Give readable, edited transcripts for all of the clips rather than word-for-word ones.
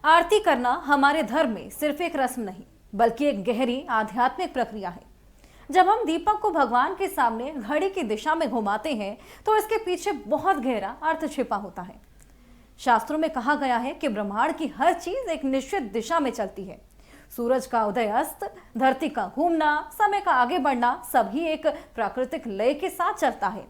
आरती करना हमारे धर्म में सिर्फ एक रस्म नहीं बल्कि एक गहरी आध्यात्मिक प्रक्रिया है। जब हम दीपक को भगवान के सामने घड़ी की दिशा में घुमाते हैं तो इसके पीछे बहुत गहरा अर्थ छिपा होता है। शास्त्रों में कहा गया है कि ब्रह्मांड की हर चीज एक निश्चित दिशा में चलती है। सूरज का उदय अस्त, धरती का घूमना, समय का आगे बढ़ना सभी एक प्राकृतिक लय के साथ चलता है।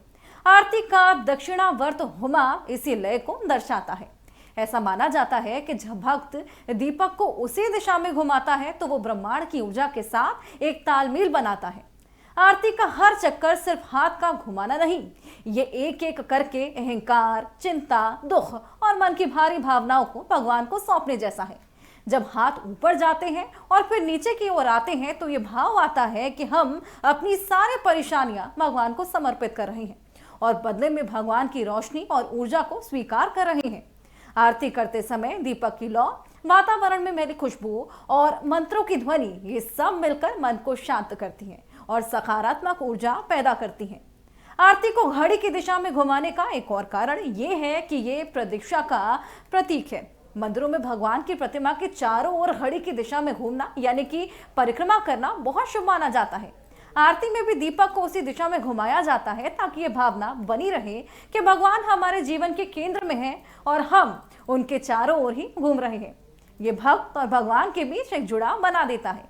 आरती का दक्षिणावर्त हुमा इसी लय को दर्शाता है। ऐसा माना जाता है कि जब भक्त दीपक को उसी दिशा में घुमाता है तो वो ब्रह्मांड की ऊर्जा के साथ एक तालमेल बनाता है। आरती का हर चक्कर सिर्फ हाथ का घुमाना नहीं, ये एक एक करके अहंकार, चिंता, दुख और मन की भारी भावनाओं को भगवान को सौंपने जैसा है। जब हाथ ऊपर जाते हैं और फिर नीचे की ओर आते हैं तो ये भाव आता है कि हम अपनी सारी परेशानियां भगवान को समर्पित कर रहे हैं और बदले में भगवान की रोशनी और ऊर्जा को स्वीकार कर रहे हैं। आरती करते समय दीपक की लौ, वातावरण में मेरी खुशबू और मंत्रों की ध्वनि, ये सब मिलकर मन को शांत करती हैं और सकारात्मक ऊर्जा पैदा करती हैं। आरती को घड़ी की दिशा में घुमाने का एक और कारण ये है कि ये प्रतीक्षा का प्रतीक है। मंदिरों में भगवान की प्रतिमा के चारों ओर घड़ी की दिशा में घूमना यानी कि परिक्रमा करना बहुत शुभ माना जाता है। आरती में भी दीपक को उसी दिशा में घुमाया जाता है ताकि ये भावना बनी रहे कि भगवान हमारे जीवन के केंद्र में हैं और हम उनके चारों ओर ही घूम रहे हैं। ये भक्त और भगवान के बीच एक जुड़ाव बना देता है।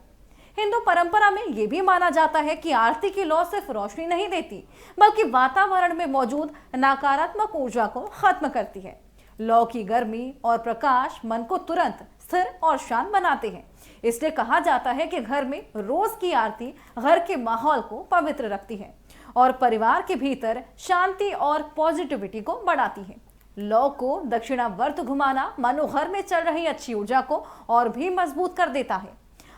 हिंदू परंपरा में यह भी माना जाता है कि आरती की लौ सिर्फ रोशनी नहीं देती बल्कि वातावरण में मौजूद नकारात्मक ऊर्जा को खत्म करती है। लौ की गर्मी और प्रकाश मन को तुरंत स्थिर और शांत बनाते हैं। इसलिए कहा जाता है कि घर में रोज की आरती घर के माहौल को पवित्र रखती है और परिवार के भीतर शांति और पॉजिटिविटी को बढ़ाती है। लौ को दक्षिणावर्त घुमाना मानो घर में चल रही अच्छी ऊर्जा को और भी मजबूत कर देता है।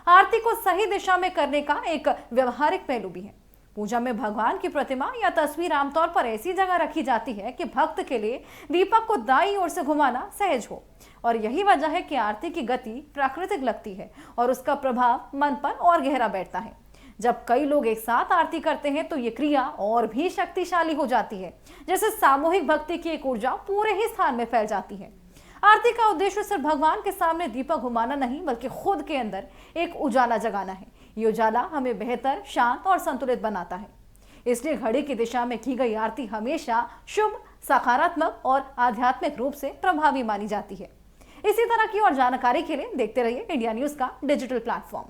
आरती को सही दिशा में करने का एक व्यवहारिक पहलू भी है। पूजा में भगवान की प्रतिमा या तस्वीर आमतौर पर ऐसी जगह रखी जाती है कि भक्त के लिए दीपक को दाईं ओर से घुमाना सहज हो और यही वजह है कि आरती की गति प्राकृतिक लगती है और उसका प्रभाव मन पर और गहरा बैठता है। जब कई लोग एक साथ आरती करते हैं तो ये क्रिया और भी शक्तिशाली हो जाती है, जैसे सामूहिक भक्ति की एक ऊर्जा पूरे ही स्थान में फैल जाती है। आरती का उद्देश्य सिर्फ भगवान के सामने दीपक घुमाना नहीं बल्कि खुद के अंदर एक उजाला जगाना है। ये उजाला हमें बेहतर, शांत और संतुलित बनाता है। इसलिए घड़ी की दिशा में की गई आरती हमेशा शुभ, सकारात्मक और आध्यात्मिक रूप से प्रभावी मानी जाती है। इसी तरह की और जानकारी के लिए देखते रहिए इंडिया न्यूज का डिजिटल प्लेटफॉर्म।